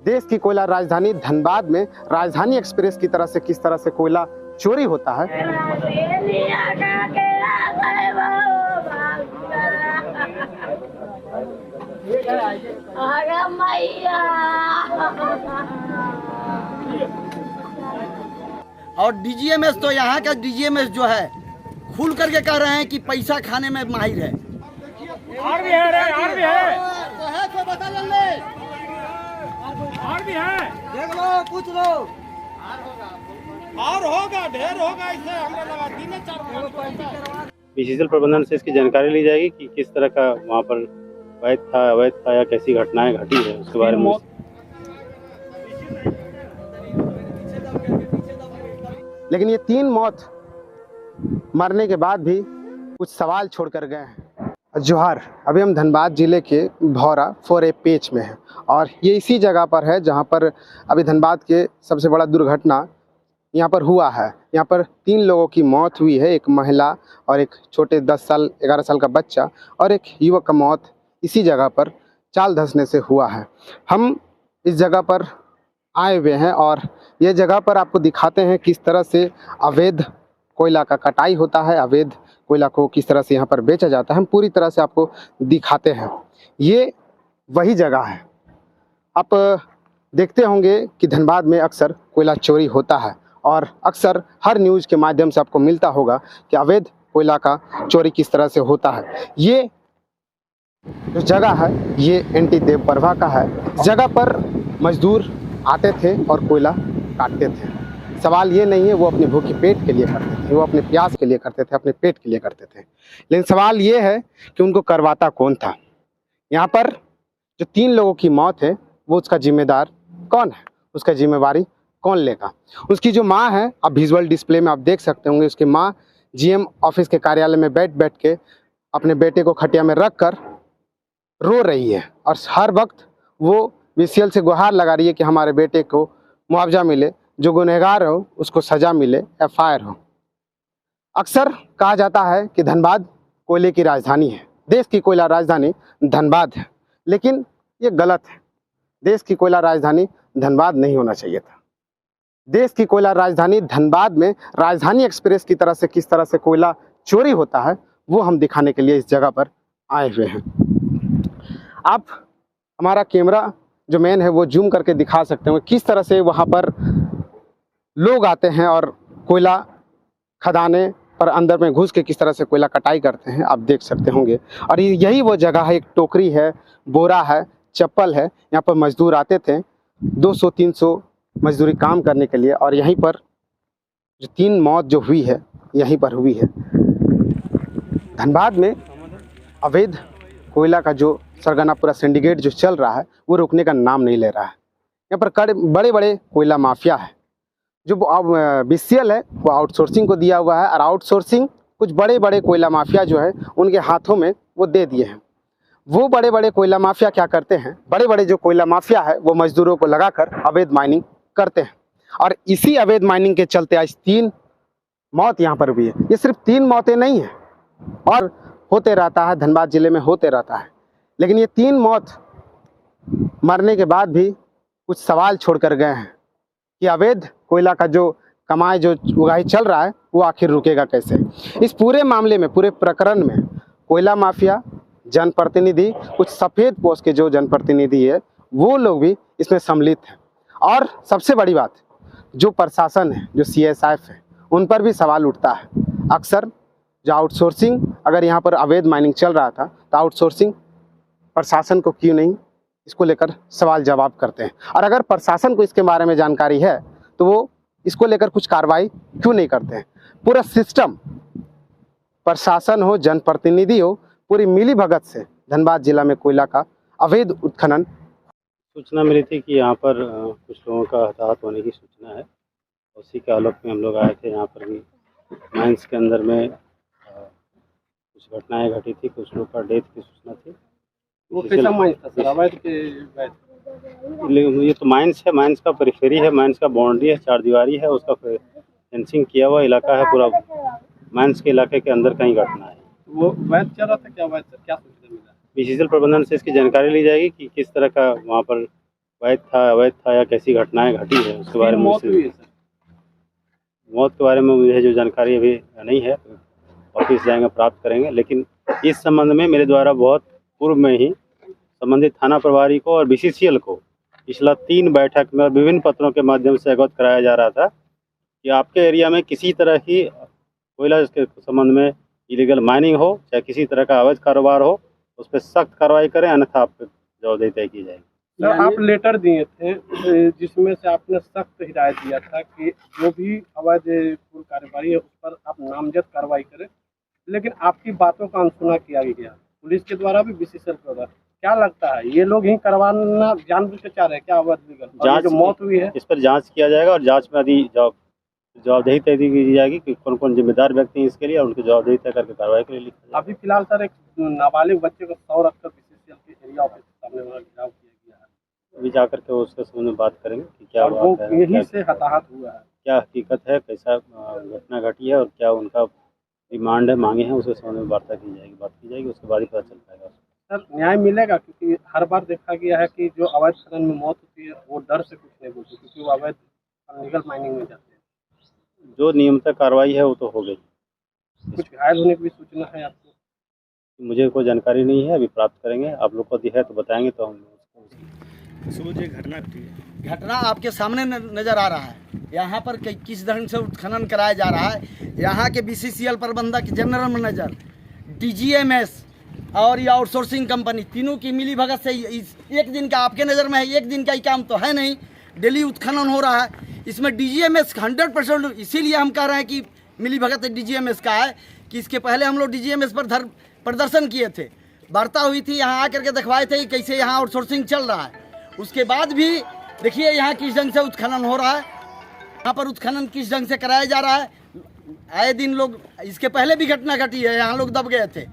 देश की कोयला राजधानी धनबाद में राजधानी एक्सप्रेस की तरह से किस तरह से कोयला चोरी होता है। और डीजीएमएस तो यहाँ का डीजीएमएस जो है खुल करके कह रहे हैं कि पैसा खाने में माहिर है। और भी है तो बता ले। और भी है, देख लो पूछ लो। और होगा, ढेर होगा। इसे हमरा लगा 3-4 बीसीसीएल प्रबंधन से इसकी जानकारी ली जाएगी कि किस तरह का वहाँ पर वैध था, अवैध था या कैसी घटनाएं घटी है उसके बारे में। लेकिन ये 3 मौत मरने के बाद भी कुछ सवाल छोड़कर गए हैं। जोहार, अभी हम धनबाद जिले के भौरा 4A पेच में हैं और ये इसी जगह पर है जहाँ पर अभी धनबाद के सबसे बड़ा दुर्घटना यहाँ पर हुआ है। यहाँ पर 3 लोगों की मौत हुई है, एक महिला और एक छोटे 11 साल का बच्चा और एक युवक का मौत इसी जगह पर चाल धंसने से हुआ है। हम इस जगह पर आए हुए हैं और ये जगह पर आपको दिखाते हैं किस तरह से अवैध कोयला का कटाई होता है, अवैध कोयला को किस तरह से यहाँ पर बेचा जाता है। हम पूरी तरह से आपको दिखाते हैं। ये वही जगह है। आप देखते होंगे कि धनबाद में अक्सर कोयला चोरी होता है और अक्सर हर न्यूज़ के माध्यम से आपको मिलता होगा कि अवैध कोयला का चोरी किस तरह से होता है। ये जो जगह है ये एनटी देवप्रभा का है। इस जगह पर मजदूर आते थे और कोयला काटते थे। सवाल ये नहीं है वो अपने भूखे पेट के लिए करते थे, वो अपने प्यास के लिए करते थे, अपने पेट के लिए करते थे। लेकिन सवाल ये है कि उनको करवाता कौन था। यहाँ पर जो 3 लोगों की मौत है वो उसका जिम्मेदार कौन है, उसका जिम्मेवारी कौन लेगा। उसकी जो माँ है, आप विजुअल डिस्प्ले में आप देख सकते होंगे, उसकी माँ जीएम ऑफिस के कार्यालय में बैठ के अपने बेटे को खटिया में रख कर रो रही है और हर वक्त वो बीसीएल से गुहार लगा रही है कि हमारे बेटे को मुआवजा मिले, जो गुनहगार हो उसको सज़ा मिले, एफआईआर हो। अक्सर कहा जाता है कि धनबाद कोयले की राजधानी है, देश की कोयला राजधानी धनबाद है, लेकिन ये गलत है। देश की कोयला राजधानी धनबाद नहीं होना चाहिए था। देश की कोयला राजधानी धनबाद में राजधानी एक्सप्रेस की तरह से किस तरह से कोयला चोरी होता है वो हम दिखाने के लिए इस जगह पर आए हुए हैं। आप हमारा कैमरा जो मैन है वो जूम करके दिखा सकते हैं किस तरह से वहाँ पर लोग आते हैं और कोयला खदाने पर अंदर में घुस के किस तरह से कोयला कटाई करते हैं, आप देख सकते होंगे। और यही वो जगह है, एक टोकरी है, बोरा है, चप्पल है। यहाँ पर मजदूर आते थे 200-300 मजदूरी काम करने के लिए और यहीं पर जो 3 मौत जो हुई है यहीं पर हुई है। धनबाद में अवैध कोयला का जो सरगना पूरा सिंडिकेट जो चल रहा है वो रुकने का नाम नहीं ले रहा है। यहाँ पर बड़े बड़े कोयला माफिया है। जो बीसीएल है वो आउटसोर्सिंग को दिया हुआ है और आउटसोर्सिंग कुछ बड़े बड़े कोयला माफिया जो है उनके हाथों में वो दे दिए हैं। वो बड़े बड़े कोयला माफिया क्या करते हैं, बड़े बड़े जो कोयला माफिया है वो मजदूरों को लगाकर अवैध माइनिंग करते हैं और इसी अवैध माइनिंग के चलते आज 3 मौत यहाँ पर हुई है। ये सिर्फ 3 मौतें नहीं हैं और होते रहता है, धनबाद जिले में होते रहता है। लेकिन ये 3 मौत मरने के बाद भी कुछ सवाल छोड़कर गए हैं कि अवैध कोयला का जो कमाई जो उगाही चल रहा है वो आखिर रुकेगा कैसे। इस पूरे मामले में, पूरे प्रकरण में कोयला माफिया, जनप्रतिनिधि, कुछ सफ़ेद पोस्ट के जो जनप्रतिनिधि है वो लोग भी इसमें सम्मिलित हैं। और सबसे बड़ी बात, जो प्रशासन है, जो CSF है, उन पर भी सवाल उठता है। अक्सर जो आउटसोर्सिंग, अगर यहाँ पर अवैध माइनिंग चल रहा था तो आउटसोर्सिंग प्रशासन को क्यों नहीं, इसको लेकर सवाल जवाब करते हैं। और अगर प्रशासन को इसके बारे में जानकारी है तो वो इसको लेकर कुछ कार्रवाई क्यों नहीं करते हैं। पूरा सिस्टम, प्रशासन हो, जनप्रतिनिधि हो, पूरी मिली भगत से धनबाद जिला में कोयला का अवैध उत्खनन। सूचना मिली थी कि यहाँ पर कुछ लोगों का हताहत होने की सूचना है। उसी के आलोक में हम लोग आए थे। यहाँ पर भी माइंस के अंदर में कुछ घटनाएं घटी थी, कुछ लोगों का डेथ की सूचना थी। वो कैसा माइंस था सर? अवैध के ये तो माइंस है, माइंस का परिफेरी है, माइंस का बाउंड्री है, 4 दीवारी है, उसका फेंसिंग किया हुआ इलाका है। पूरा माइंस के इलाके के अंदर कहीं घटना है। वो वैध चल रहा था क्या? वैध क्या सूचना मिला? बीसीसीएल प्रबंधन से इसकी जानकारी ली जाएगी कि किस तरह का वहाँ पर वैध था अवैध था या कैसी घटनाएं घटी है उसके बारे में मौत हुई है सर। मौत के बारे में मुझे जो जानकारी अभी नहीं है, ऑफिस जाएंगे प्राप्त करेंगे। लेकिन इस संबंध में मेरे द्वारा बहुत पूर्व में ही संबंधित थाना प्रभारी को और BCCL को पिछला 3 बैठक में और विभिन्न पत्रों के माध्यम से अवगत कराया जा रहा था कि आपके एरिया में किसी तरह की कोयला के संबंध में इलीगल माइनिंग हो चाहे किसी तरह का अवैध कारोबार हो, उस पर सख्त कार्रवाई करें, अन्यथा आप जवाबदेही तय की जाएगी। सर आप लेटर दिए थे जिसमें से आपने सख्त हिदायत दिया था कि जो भी अवैध कुल कारोबारी है उस पर आप नामजद कार्रवाई करें, लेकिन आपकी बातों का अनसुना किया गया पुलिस के द्वारा भी BCCL के द्वारा। क्या लगता है ये लोग ही करवाना जानबूझ के चाह रहे हैं क्या अवैध लीगल? जांच जो मौत हुई है इस पर जांच किया जाएगा और जांच में यदि जवाबदेही तय की जाएगी कि कौन कौन जिम्मेदार व्यक्ति हैं इसके लिए, और उनकी जवाबदेही तय करके कार्रवाई के लिए लिखा जाएगा। अभी फिलहाल सर एक नाबालिग बच्चे को 100 रखकर BCCL के एरिया ऑफिस के सामने वहाँ घिराव किया गया है। अभी जाकर के उसके संबंध में बात करेंगे कि क्या और वो बात है, यहीं से हताहत हुआ है। क्या हकीकत है, कैसा घटना घटी है और क्या उनका डिमांड है, मांगे हैं, उसके संबंध में वार्ता की जाएगी, उसके बाद ही पता चल पाएगा। सर न्याय मिलेगा? क्योंकि हर बार देखा गया है कि जो अवैध खनन में मौत होती है वो डर से कुछ नहीं बोलते क्योंकि वो अवैध लीगल माइनिंग में जाते हैं। जो नियमित कार्रवाई है वो तो हो गई। कुछ घायल होने की भी सूचना है आपको? मुझे कोई जानकारी नहीं है, अभी प्राप्त करेंगे। आप लोग को दी है तो बताएंगे तो हम घटना आपके सामने नजर आ रहा है। यहाँ पर किस ढंग से उत्खनन कराया जा रहा है। यहाँ के BCCL प्रबंधक, जनरल मैनेजर, DGMS और ये आउटसोर्सिंग कंपनी तीनों की मिली भगत से एक दिन का, आपके नज़र में है एक दिन का ही काम तो है नहीं, डेली उत्खनन हो रहा है। इसमें DGMS 100%, इसीलिए हम कह रहे हैं कि मिली भगत DGMS का है कि इसके पहले हम लोग DGMS पर प्रदर्शन किए थे, वार्ता हुई थी, यहाँ आकर के दिखवाए थे कि कैसे यहाँ आउटसोर्सिंग चल रहा है। उसके बाद भी देखिए यहाँ किस ढंग से उत्खनन हो रहा है, यहाँ पर उत्खनन किस ढंग से कराया जा रहा है। आए दिन लोग, इसके पहले भी घटना घटी है, यहाँ लोग दब गए थे,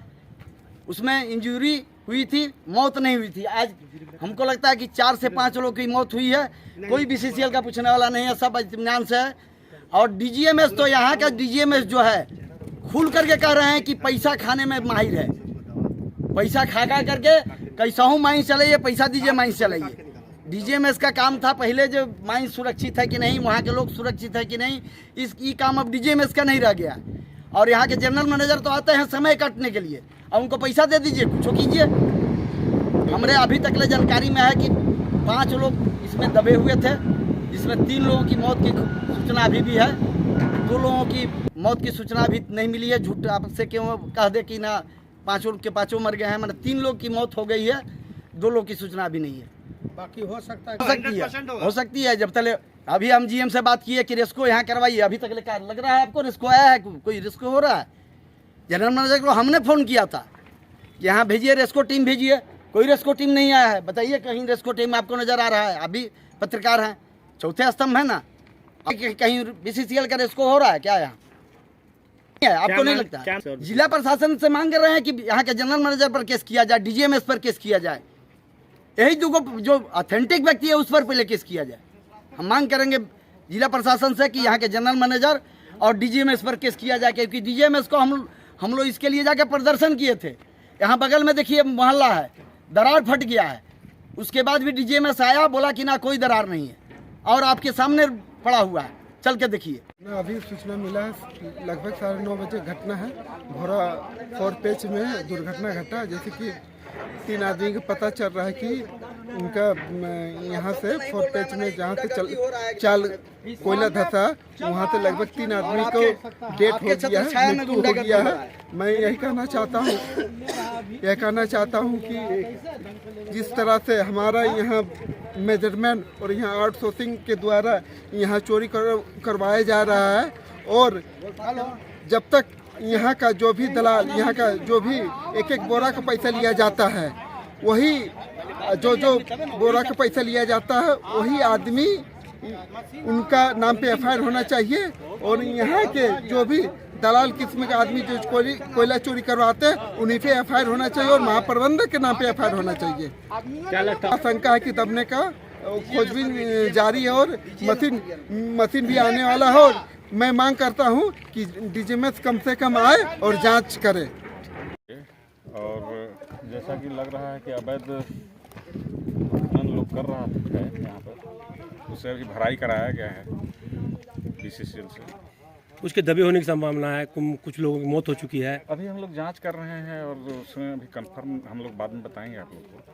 उसमें इंजरी हुई थी, मौत नहीं हुई थी। आज हमको लगता है कि 4 से 5 लोगों की मौत हुई है, कोई BCCL का पूछने वाला नहीं है, सब इत्मीनान से है। और DGMS तो यहाँ का DGMS जो है खुल करके कह रहे हैं कि पैसा खाने में माहिर है, पैसा खा करके कैसा हूँ माइंस चलाइए, पैसा दीजिए माइंस चलाइए। DGMS का काम था पहले जो माइंस सुरक्षित है कि नहीं, वहाँ के लोग सुरक्षित है कि नहीं, ये काम अब DGMS का नहीं रह गया। और यहाँ के जनरल मैनेजर तो आते हैं समय काटने के लिए, और उनको पैसा दे दीजिए, कुछ कीजिए। हमरे अभी तक ले जानकारी में है कि 5 लोग इसमें दबे हुए थे, जिसमें 3 लोगों की मौत की सूचना अभी भी है, 2 लोगों की मौत की सूचना अभी नहीं मिली है। झूठ आपसे क्यों कह दे कि ना 5 के 5 मर गए हैं, मतलब 3 लोग की मौत हो गई है, 2 लोग की सूचना अभी नहीं है। बाकी हो सकता है, हो सकती है। जब तक अभी हम GM से बात किए कि रेस्को यहाँ करवाइए, अभी तक लग रहा है आपको रेस्को आया है, कोई रेस्को हो रहा है? जनरल मैनेजर को हमने फ़ोन किया था कि यहाँ भेजिए, रेस्को टीम भेजिए, कोई रेस्को टीम नहीं आया है। बताइए कहीं रेस्को टीम आपको नज़र आ रहा है? अभी पत्रकार हैं, चौथे स्तंभ है ना, कहीं BCCL का रेस्को हो रहा है क्या यहाँ? आपको नहीं लगता है? जिला प्रशासन से मांग रहे हैं कि यहाँ के जनरल मैनेजर पर केस किया जाए, DGMS पर केस किया जाए, यही जो ऑथेंटिक व्यक्ति है उस पर पहले केस किया जाए। हम मांग करेंगे जिला प्रशासन से कि यहाँ के जनरल मैनेजर और DGMS पर केस किया जाए, क्योंकि DGMS को हम लोग इसके लिए जाके प्रदर्शन किए थे। यहाँ बगल में देखिए मोहल्ला है, दरार फट गया है, उसके बाद भी DGMS आया, बोला कि ना कोई दरार नहीं है, और आपके सामने पड़ा हुआ है, चल के देखिए। अभी सूचना मिला है, लगभग 9:30 बजे घटना है, भोरा 4 पेच में दुर्घटना घटा, जैसे कि 3 आदमी का पता चल रहा है कि उनका यहाँ से 4 पेच में जहाँ से चाल कोयला धसा, वहाँ से लगभग 3 आदमी को डेथ हो गया है, मृत्यु हो गया है। मैं यही कहना चाहता हूँ कि जिस तरह से हमारा यहाँ मेजरमेंट और यहाँ आउटसोर्सिंग के द्वारा यहाँ चोरी करवाया जा रहा है, और जब तक यहाँ का जो भी दलाल, यहाँ का जो भी एक बोरा का पैसा लिया जाता है, वही जो बोरा का पैसा लिया जाता है वही आदमी, उनका नाम पे FIR होना चाहिए। और यहाँ के जो भी दलाल किस्म के आदमी जो कोयला चोरी करवाते हैं उन्हीं पे FIR होना चाहिए, और महाप्रबंधक के नाम पे FIR होना चाहिए। क्या लगता है? आशंका है कि दबने का खोजबीन जारी है और मशीन भी आने वाला है, और मैं मांग करता हूं कि DGMS कम से कम आए और जांच करे। और जैसा कि लग रहा है कि अवैध खनन लोग कर रहा है यहाँ पर, उसे अभी भराई कराया गया है BCCL से। उसके दबे होने की संभावना है, कुछ लोगों की मौत हो चुकी है। अभी हम लोग जांच कर रहे हैं और उसमें अभी कंफर्म हम लोग बाद में बताएंगे आप लोग को।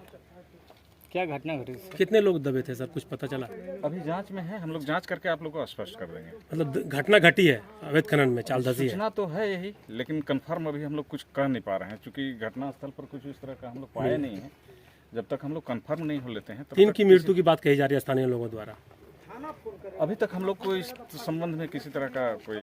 क्या घटना घटी? कितने लोग दबे थे सर, कुछ पता चला? अभी जांच में है, हम लोग जांच करके आप लोग को स्पष्ट कर देंगे। मतलब घटना घटी है अवैध खनन में, चालदसी है। सूचना तो है यही, लेकिन कंफर्म अभी हम लोग कुछ कह नहीं पा रहे हैं, क्योंकि घटनास्थल पर कुछ इस तरह का हम लोग पाए नहीं है। जब तक हम लोग कंफर्म नहीं हो लेते हैं तब 3 तक की मृत्यु की बात कही जा रही है स्थानीय लोगों द्वारा। अभी तक हम लोग को इस संबंध में किसी तरह का कोई